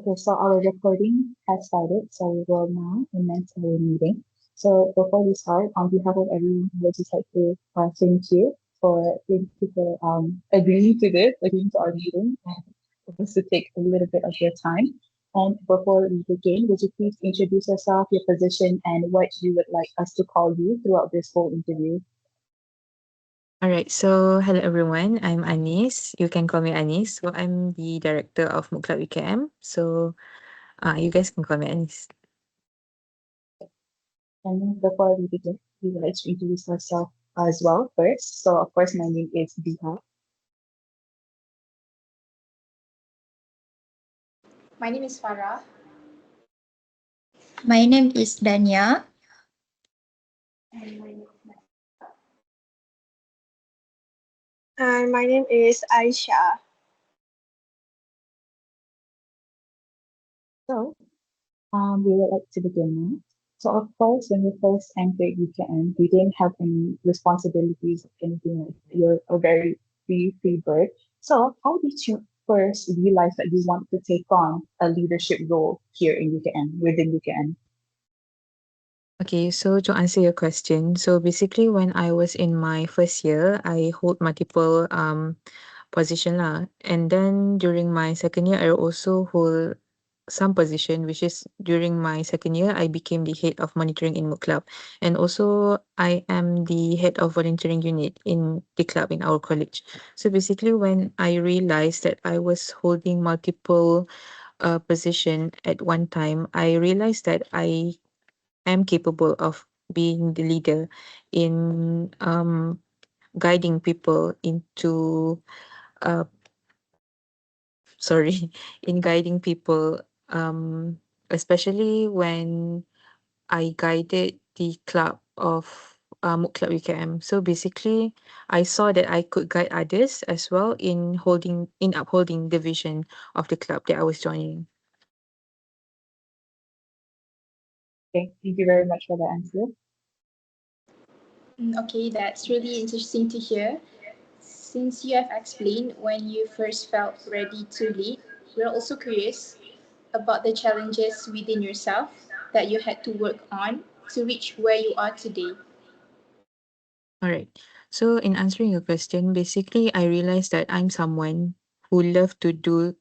Okay, so our recording has started, so we will now commence our meeting. So before we start, on behalf of everyone, I would just like to thank you for agreeing to our meeting, and for us to take a little bit of your time. And before we begin, would you please introduce yourself, your position, and what you would like us to call you throughout this whole interview? All right. So, hello everyone. I'm Anis. You can call me Anis. So, I'm the director of Mook Club UKM. So, you guys can call me Anis. And before we begin, we would like to introduce ourselves as well first. So of course, my name is Biha. My name is Farah. My name is Dania. And my name is Aisha. So we would like to begin now. So of course, when you first entered UKM, you didn't have any responsibilities or anything like that. You're a very free bird. So how did you first realize that you want to take on a leadership role here in UKM, within UKM? Okay. So, to answer your question, so basically, when I was in my first year, I hold multiple position lah. And then during my second year, I also hold some position, which is during my second year, I became the head of monitoring in Mook Club. And also, I am the head of volunteering unit in the club in our college. So basically, when I realized that I was holding multiple position at one time, I realized that I am capable of being the leader in guiding people into uh, sorry, in guiding people, especially when I guided the club of Mook Club UKM. So basically, I saw that I could guide others as well in upholding the vision of the club that I was joining. Okay, thank you very much for the answer. Okay, that's really interesting to hear. Since you have explained when you first felt ready to lead, we're also curious about the challenges within yourself that you had to work on to reach where you are today. All right. So in answering your question, basically, I realized that I'm someone who love to do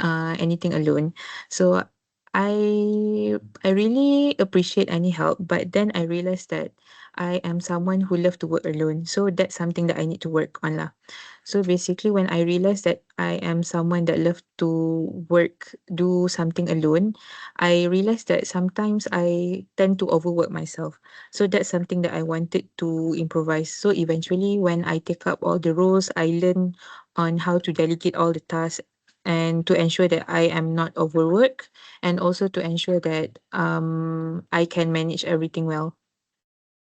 anything alone. So I really appreciate any help, but then I realized that I am someone who love to work alone. So that's something that I need to work on lah. So basically, when I realized that I am someone that love to do something alone, I realized that sometimes I tend to overwork myself. So that's something that I wanted to improvise. So eventually, when I take up all the roles, I learn on how to delegate all the tasks and to ensure that I am not overworked, and also to ensure that I can manage everything well.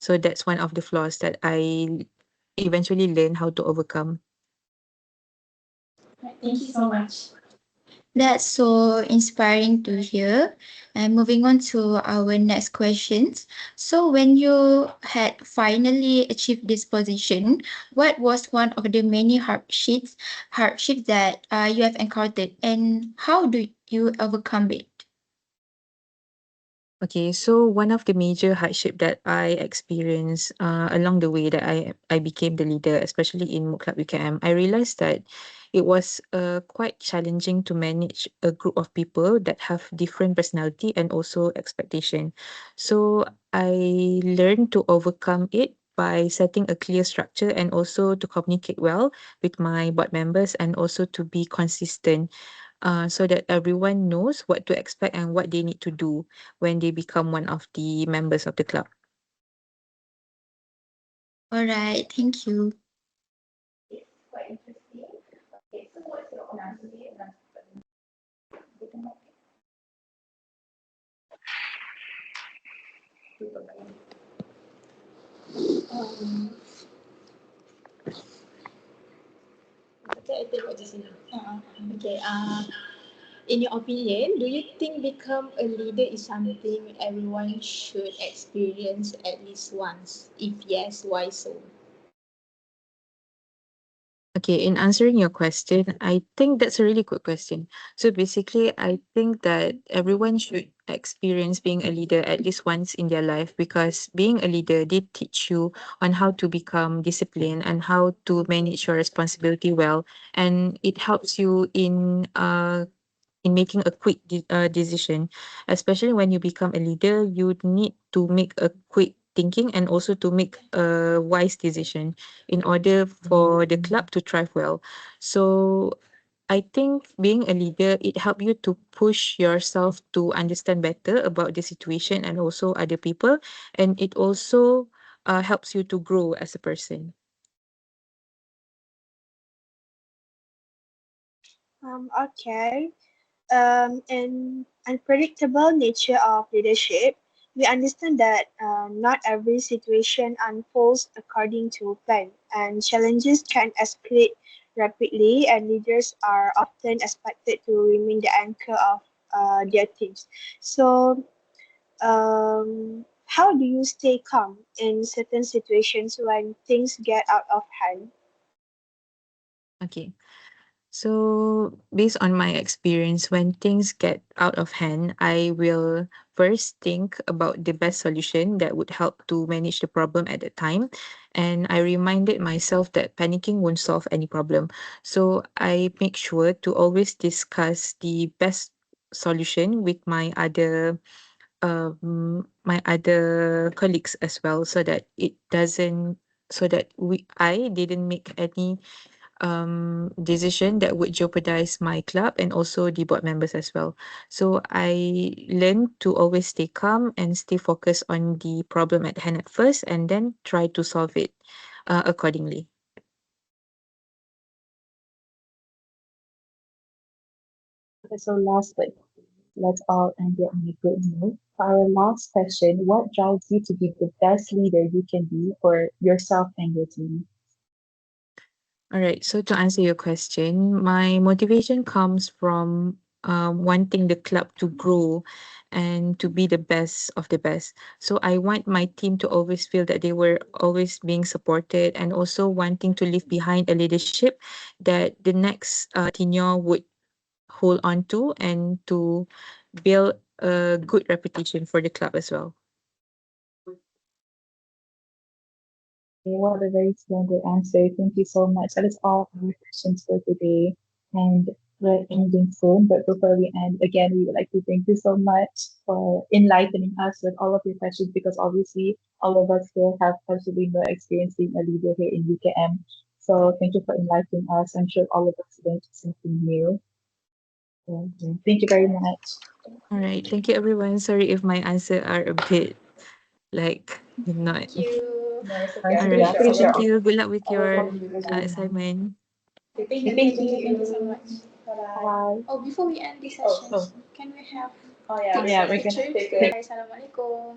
So that's one of the flaws that I eventually learn how to overcome. Right, thank you so much. That's so inspiring to hear. And moving on to our next questions. So, when you had finally achieved this position, what was one of the many hardships that you have encountered, and how do you overcome it? Okay, so one of the major hardship that I experienced along the way that I became the leader, especially in Mook Club UKM, I realized that it was quite challenging to manage a group of people that have different personality and also expectation. So I learned to overcome it by setting a clear structure and also to communicate well with my board members and also to be consistent so that everyone knows what to expect and what they need to do when they become one of the members of the club. All right, thank you. Um, okay, I think what is it? Okay. In your opinion, do you think become a leader is something everyone should experience at least once? If yes, why so? Okay, in answering your question, I think that's a really good question. So basically, I think that everyone should experience being a leader at least once in their life, because being a leader did teach you on how to become disciplined and how to manage your responsibility well, and it helps you in making a quick decision. Especially when you become a leader, you need to make a quick thinking and also to make a wise decision in order for the club to thrive well. So I think being a leader, it helps you to push yourself to understand better about the situation and also other people, and it also helps you to grow as a person. Okay. In unpredictable nature of leadership, we understand that not every situation unfolds according to plan, and challenges can escalate rapidly, and leaders are often expected to remain the anchor of their teams. So, how do you stay calm in certain situations when things get out of hand? Okay. So, based on my experience, when things get out of hand, I will first think about the best solution that would help to manage the problem at the time. And I reminded myself that panicking won't solve any problem. So, I make sure to always discuss the best solution with my other colleagues as well, so that it doesn't so that we I didn't make any decision that would jeopardize my club and also the board members as well. So I learned to always stay calm and stay focused on the problem at hand at first, and then try to solve it accordingly. Okay, so last but let's all end it on a good note. For our last question, what drives you to be the best leader you can be for yourself and your team? All right. So to answer your question, my motivation comes from wanting the club to grow and to be the best of the best. So I want my team to always feel that they were always being supported, and also wanting to leave behind a leadership that the next tenure would hold on to, and to build a good reputation for the club as well. Okay, what a very splendid answer. Thank you so much. That is all our questions for today. And we're ending soon. But before we end, again, we would like to thank you so much for enlightening us with all of your questions, because obviously all of us here have absolutely no experience being a leader here in UKM. So thank you for enlightening us. I'm sure all of us learned something new. So, yeah, thank you very much. All right. Thank you, everyone. Sorry if my answer are a bit like not. Thank you. No, it's All okay. right. Yeah, pretty sure Thank you. Good luck with all of your our viewers will know. assignment. Okay, thank Thank you so you. much. Bye bye. Bye. Oh, before we end this session, Oh, can we have oh yeah, take we're a gonna picture take to a say Assalamualaikum?